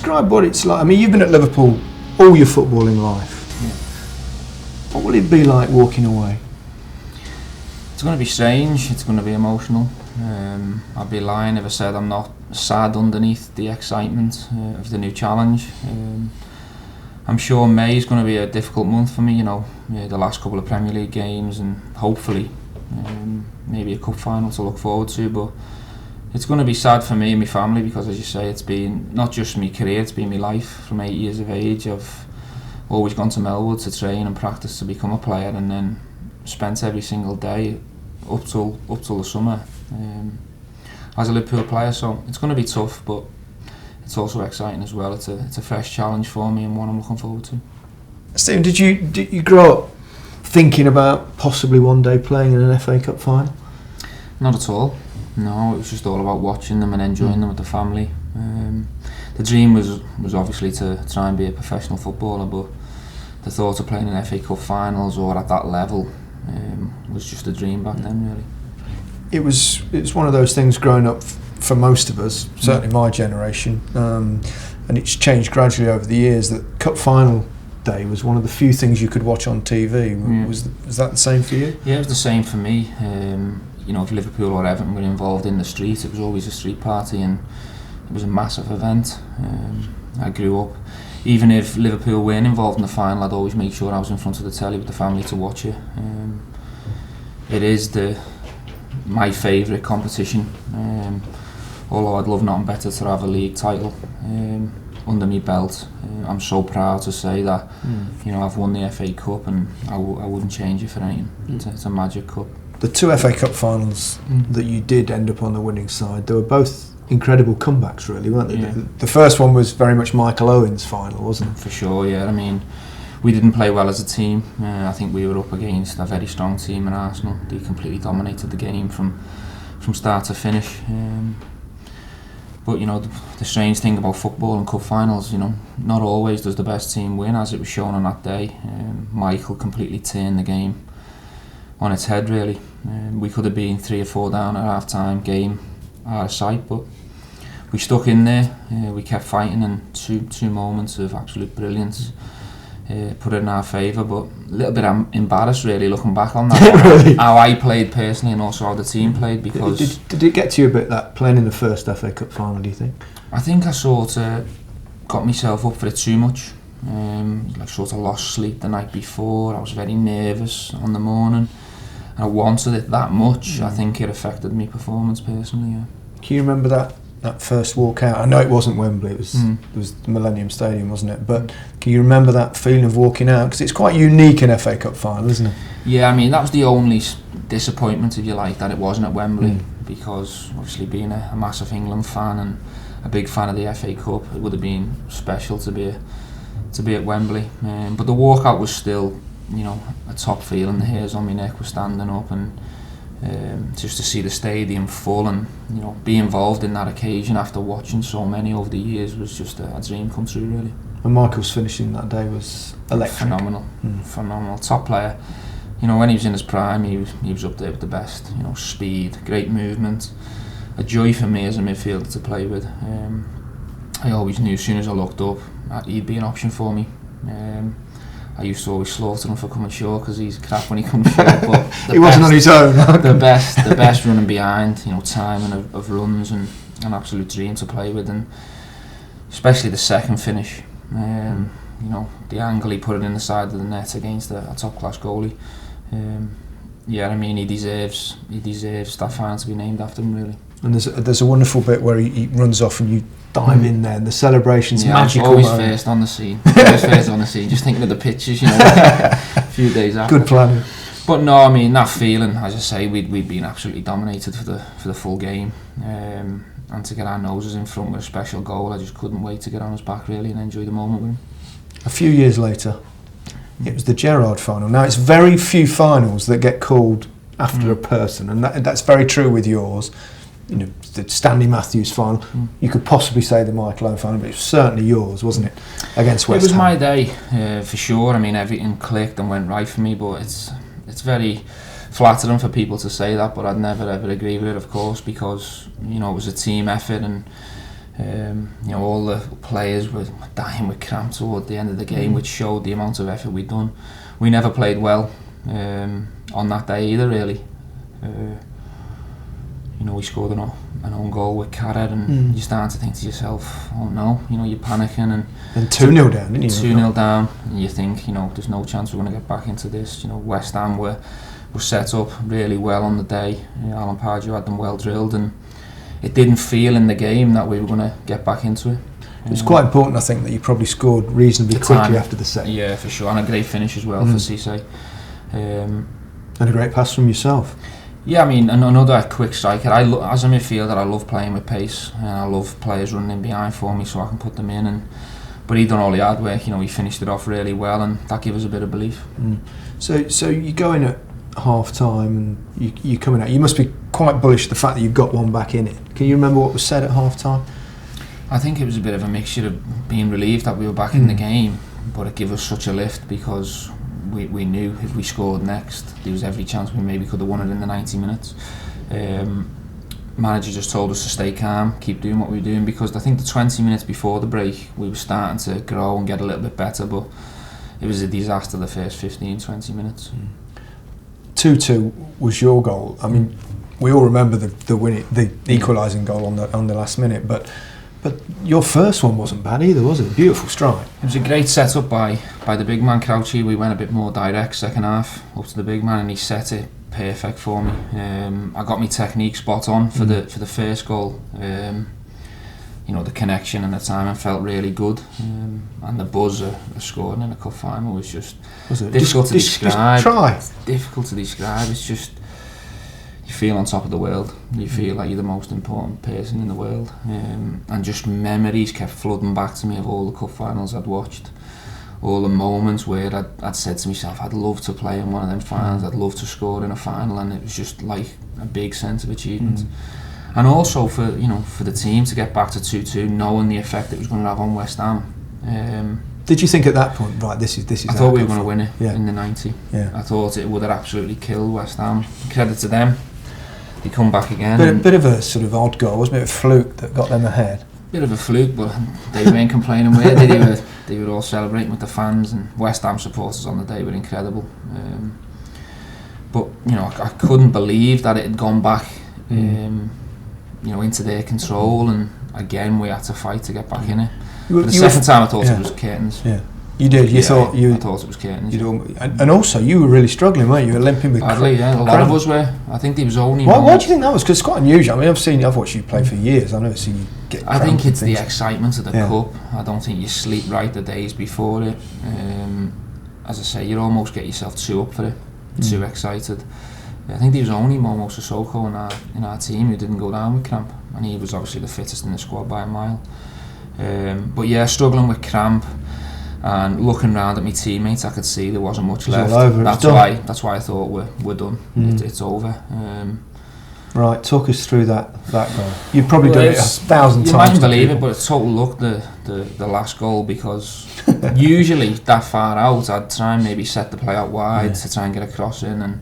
Describe what it's like. I mean, you've been at Liverpool all your footballing life. Yeah. What will it be like walking away? It's going to be strange, it's going to be emotional. I'd be lying if I said I'm not sad underneath the excitement of the new challenge. I'm sure May is going to be a difficult month for me, the last couple of Premier League games and hopefully maybe a cup final to look forward to, but it's going to be sad for me and my family because, as you say, it's been not just my career, it's been my life. From 8 years of age, I've always gone to Melwood to train and practice to become a player, and then spent every single day up till the summer as a Liverpool player. So it's going to be tough, but it's also exciting as well. It's a fresh challenge for me and one I'm looking forward to. Stephen, did you grow up thinking about possibly one day playing in an FA Cup final? Not at all. No, it was just all about watching them and enjoying them with the family. The dream was obviously to try and be a professional footballer, but the thought of playing in FA Cup finals or at that level was just a dream back then, really. It was one of those things growing up for most of us, certainly my generation, and it's changed gradually over the years, that cup final day was one of the few things you could watch on TV. Yeah. Was that the same for you? Yeah, it was the same for me. If Liverpool or Everton were involved in the street, it was always a street party and it was a massive event. I grew up, even if Liverpool weren't involved in the final, I'd always make sure I was in front of the telly with the family to watch it. It is my favourite competition, although I'd love nothing better to have a league title under my belt. I'm so proud to say that I've won the FA Cup, and I wouldn't change it for anything. It's a magic cup. The two FA Cup finals that you did end up on the winning side, they were both incredible comebacks, really, weren't they? Yeah. The first one was very much Michael Owen's final, wasn't it? For sure, yeah. I mean, we didn't play well as a team. I think we were up against a very strong team in Arsenal. They completely dominated the game from start to finish. But the strange thing about football and cup finals, not always does the best team win, as it was shown on that day. Michael completely turned the game on its head, really. We could have been 3 or 4 down at half-time, game out of sight, but we stuck in there. We kept fighting, and two moments of absolute brilliance put it in our favour. But a little bit embarrassed, really, looking back on that. Really? How I played personally, and also how the team played, because did it get to you a bit, that playing in the first FA Cup final, do you think? I think I sort of got myself up for it too much. Sort of lost sleep the night before. I was very nervous on the morning. I wanted it that much. I think it affected my performance personally. Yeah. Can you remember that first walk out? I know it wasn't Wembley. It was the Millennium Stadium, wasn't it? But can you remember that feeling of walking out? Because it's quite unique in FA Cup final, isn't it? Yeah, I mean, that was the only disappointment, if you like, that it wasn't at Wembley. Because obviously, being a massive England fan and a big fan of the FA Cup, it would have been special to be at Wembley. But the walkout was still, a top feeling. The hairs on my neck were standing up, and just to see the stadium full and be involved in that occasion after watching so many over the years was just a dream come true, really. And Michael's finishing that day was electric. Phenomenal, top player. When he was in his prime, he was up there with the best. Speed, great movement, a joy for me as a midfielder to play with. I always knew as soon as I looked up he'd be an option for me. I used to always slaughter him for coming short because he's crap when he comes short. But he wasn't on his own. the best running behind, timing of runs, and an absolute dream to play with, and especially the second finish. The angle he put it in the side of the net against a top class goalie. He deserves that final to be named after him, really. And there's a wonderful bit where he runs off and you dive in there, and the celebration's magical. Always first on the scene. Just thinking of the pictures, a few days after. Good planning. But no, I mean, that feeling, as I say, we'd been absolutely dominated for the full game, and to get our noses in front with a special goal, I just couldn't wait to get on his back, really, and enjoy the moment with him. A few years later, it was the Gerrard Final. Now, it's very few finals that get called after a person, and that's very true with yours. The Stanley Matthews final, you could possibly say the Michael Owen final, but it was certainly yours, wasn't it, against West Ham? It was my day, for sure. I mean, everything clicked and went right for me, but it's very flattering for people to say that, but I'd never ever agree with it, of course, because it was a team effort, and All the players were dying with cramp toward the end of the game, which showed the amount of effort we'd done. We never played well on that day either, really. We scored an own goal with Gerrard, and you're starting to think to yourself, oh no, you're panicking. And 2-0 down, didn't you? 2-0 down, and you think, there's no chance we're going to get back into this. West Ham were set up really well on the day. Alan Pardew had them well drilled, and it didn't feel in the game that we were going to get back into it. It was quite important, I think, that you probably scored reasonably quickly after the set. Yeah, for sure, and a great finish as well for Cisse. And a great pass from yourself. Yeah, I mean, another quick striker. As a midfielder, I love playing with pace, and I love players running in behind for me so I can put them in. But he done all the hard work. He finished it off really well, and that gave us a bit of belief. So you go in at half time, and you're coming out. You must be quite bullish at the fact that you've got one back in it. Can you remember what was said at half time? I think it was a bit of a mixture of being relieved that we were back in the game, but it gave us such a lift because we knew if we scored next, there was every chance we maybe could have won it in the 90 minutes. Manager just told us to stay calm, keep doing what we were doing, because I think the 20 minutes before the break we were starting to grow and get a little bit better, but it was a disaster the first 15-20 minutes. 2-2 was your goal. I mean, we all remember the equalising goal on the last minute, but your first one wasn't bad either, was it? Beautiful strike. It was a great setup by the big man Crouchy. We went a bit more direct second half up to the big man, and he set it perfect for me. I got my technique spot on for the first goal. The connection and the timing felt really good, and the buzz of scoring in a cup final was just difficult to describe. Try. Difficult to describe. It's just, you feel on top of the world. You feel like you're the most important person in the world, and just memories kept flooding back to me of all the cup finals I'd watched, all the moments where I'd said to myself, I'd love to play in one of them finals, I'd love to score in a final, and it was just like a big sense of achievement. And also for the team to get back to 2-2, knowing the effect it was going to have on West Ham. Did you think at that point, right, this is? I thought we were going to win it in the 90. Yeah. I thought it would have absolutely killed West Ham. Credit to them. They come back again. Bit of a sort of odd goal, wasn't it? A fluke that got them ahead. Bit of a fluke, but they weren't complaining. Where they were all celebrating with the fans, and West Ham supporters on the day were incredible. But I couldn't believe that it had gone back. Into their control, and again we had to fight to get back in it. The second time I thought it was curtains. Yeah, you did. I thought it was curtains. And also you were really struggling, weren't you? You were limping with badly. Yeah, a lot of us were. I think there was only. Why do you think that was? Because it's quite unusual. I mean, I've watched you play for years. I've never seen you get. I think it's the excitement of the cup. I don't think you sleep right the days before it. As I say, you almost get yourself too up for it, too excited. I think there was only Momo Sissoko in our team who didn't go down with cramp, and he was obviously the fittest in the squad by a mile. But yeah, struggling with cramp and looking around at my teammates, I could see there wasn't much left. That's why I thought we're done. It's over. Right, talk us through that goal. You've probably done it 1,000 times. You mightn't believe it, but it's total luck, the last goal, because usually that far out I'd try and maybe set the play out wide to try and get a cross in and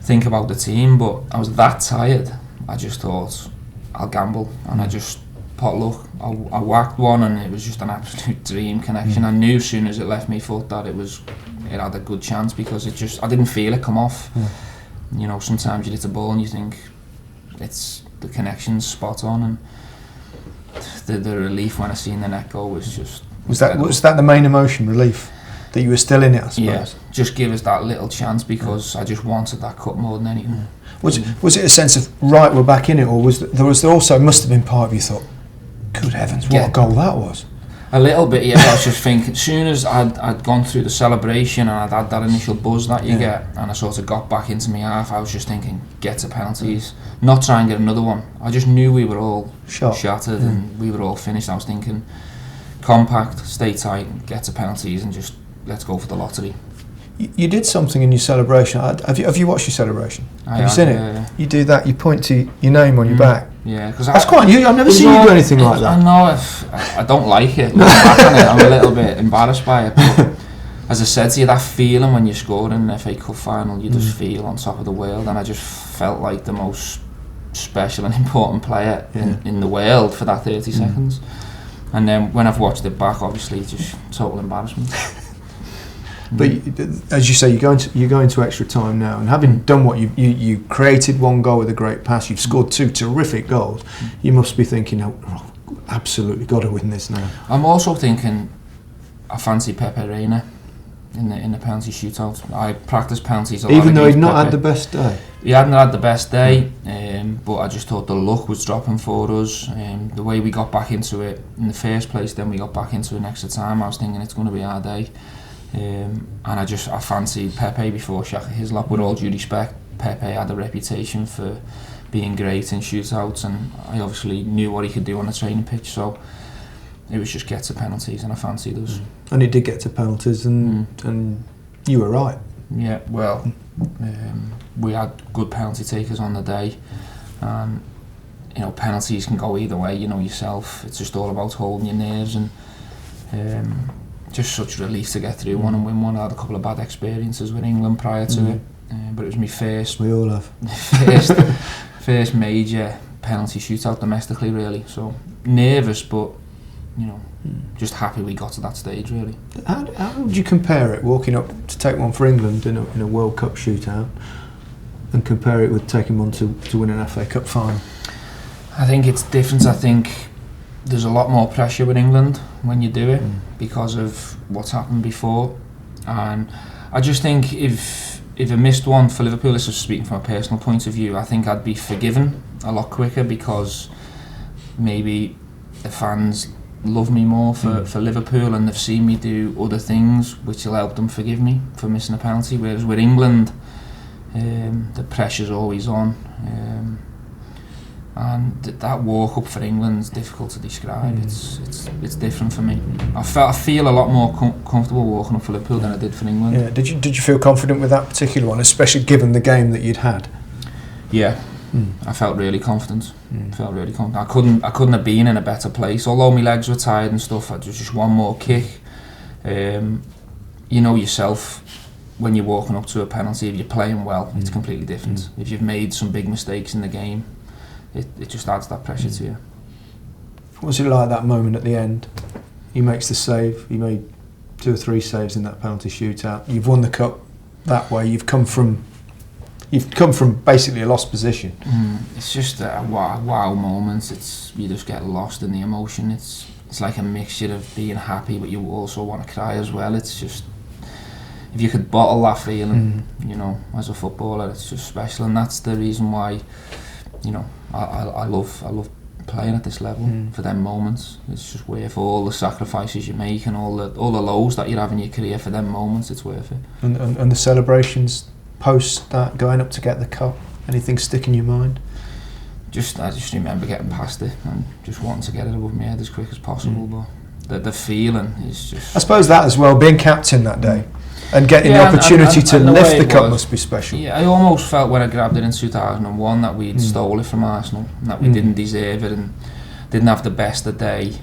think about the team, but I was that tired. I just thought I'll gamble, and I just pot luck. I whacked one, and it was just an absolute dream connection. I knew as soon as it left my foot that it had a good chance, because I didn't feel it come off. Sometimes you hit a ball and you think the connection's spot on, and the relief when I seen the net go was just. Was that the main emotion, relief? That you were still in it, I suppose. Yeah, just give us that little chance, because I just wanted that cup more than anything. Was it a sense of, right, we're back in it, or must have been part of you thought, good heavens, what a goal that was? A little bit, yeah. I was just thinking, as soon as I'd gone through the celebration and I'd had that initial buzz that you get, and I sort of got back into my half, I was just thinking, get to penalties, not try and get another one. I just knew we were all shattered and we were all finished. I was thinking, compact, stay tight, get to penalties, and just let's go for the lottery. You did something in your celebration. Have you watched your celebration? Have you seen it? Yeah. You do that. You point to your name on your back. Yeah, because that's quite unusual. I've never seen you do anything like that. I know. I don't like it. Looking back on it, I'm a little bit embarrassed by it. But as I said to you, that feeling when you scored in an FA Cup final, you just feel on top of the world, and I just felt like the most special and important player in the world for that 30 seconds. And then when I've watched it back, obviously, it's just total embarrassment. But as you say, you're going to extra time now, and having done what you created one goal with a great pass, you've scored 2 terrific goals. You must be thinking, oh, absolutely got to win this now. I'm also thinking, I fancy Pepe Reina in the penalty shootout. I practice penalties a lot. Even though he'd not had the best day. He hadn't had the best day, but I just thought the luck was dropping for us. The way we got back into it in the first place, then we got back into it in extra time. I was thinking it's going to be our day. And I fancied Pepe before Shaka Hislop. With all due respect, Pepe had a reputation for being great in shootouts, and I obviously knew what he could do on the training pitch, so it was just get to penalties, and I fancied us. And he did get to penalties, and you were right. Yeah, well, we had good penalty takers on the day, and penalties can go either way. You know yourself, it's just all about holding your nerves, and just such a relief to get through one and win one. I had a couple of bad experiences with England prior to it, but it was my first. We all have. first major penalty shootout domestically, really. So nervous, but just happy we got to that stage, really. How would you compare it, walking up to take one for England in a World Cup shootout, and compare it with taking one to win an FA Cup final? I think it's different. I think there's a lot more pressure with England when you do it because of what's happened before, and I just think if I missed one for Liverpool, this is speaking from a personal point of view, I think I'd be forgiven a lot quicker because maybe the fans love me more for Liverpool, and they've seen me do other things which will help them forgive me for missing a penalty, whereas with England the pressure's always on. And that walk up for England's difficult to describe. It's different for me. I feel a lot more comfortable walking up for Liverpool than I did for England. Yeah. Did you feel confident with that particular one, especially given the game that you'd had? Yeah. I felt really confident. I couldn't have been in a better place. Although my legs were tired and stuff, I just one more kick. You know yourself, when you're walking up to a penalty, if you're playing well, it's completely different. If you've made some big mistakes in the game, it just adds that pressure to you. What was it like that moment at the end? He makes the save. He made 2 or 3 saves in that penalty shootout. You've won the cup that way. You've come from basically a lost position. It's just a wow moment. You just get lost in the emotion. It's like a mixture of being happy, but you also want to cry as well. It's just, if you could bottle that feeling, as a footballer, it's just special, and that's the reason why, I love playing at this level for them moments. It's just worth all the sacrifices you make and all the lows that you have in your career. For them moments, it's worth it. And the celebrations post that, going up to get the cup, anything stick in your mind? I just remember getting past it and just wanting to get it above my head as quick as possible. But the feeling is just, I suppose that as well, being captain that day and getting the opportunity to lift the cup must be special. Yeah, I almost felt when I grabbed it in 2001 that we'd stole it from Arsenal, and that we didn't deserve it and didn't have the best of the day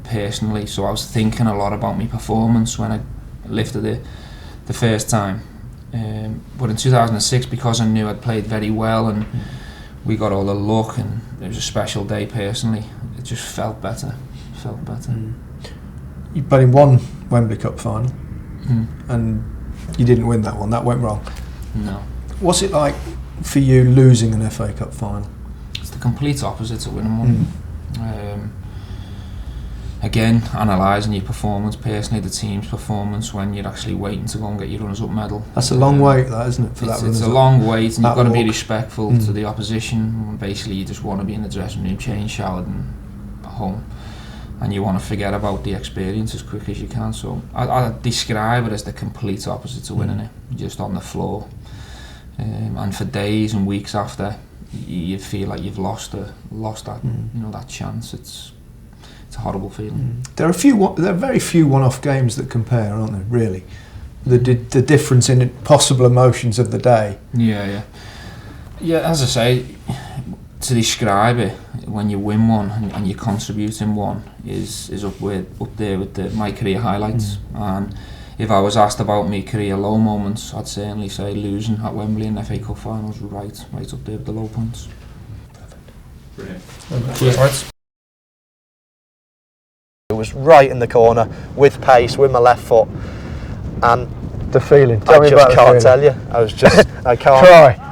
personally. So I was thinking a lot about my performance when I lifted it the first time. But in 2006, because I knew I'd played very well and we got all the luck and it was a special day personally, it just felt better. You played in one Wembley Cup final and you didn't win that one. That went wrong. No. What's it like for you losing an FA Cup final? It's the complete opposite to winning one. Again, analysing your performance personally, the team's performance when you're actually waiting to go and get your runners-up medal. That's a long wait, that, isn't it? It's a long wait, and you've got to be respectful to the opposition. Basically, you just want to be in the dressing room, change, showered, and home. And you want to forget about the experience as quick as you can. So I describe it as the complete opposite to winning it. You're just on the floor, and for days and weeks after, you feel like you've lost that that chance. It's a horrible feeling. There are very few one-off games that compare, aren't there? Really, the difference in possible emotions of the day. Yeah. As I say, to describe it, when you win one and you contribute in one is up there with my career highlights. And if I was asked about my career low moments, I'd certainly say losing at Wembley in FA Cup finals was right up there with the low points. Brilliant. Cheers. It was right in the corner with pace, with my left foot, and The feeling. I just can't tell you. I can't. Try.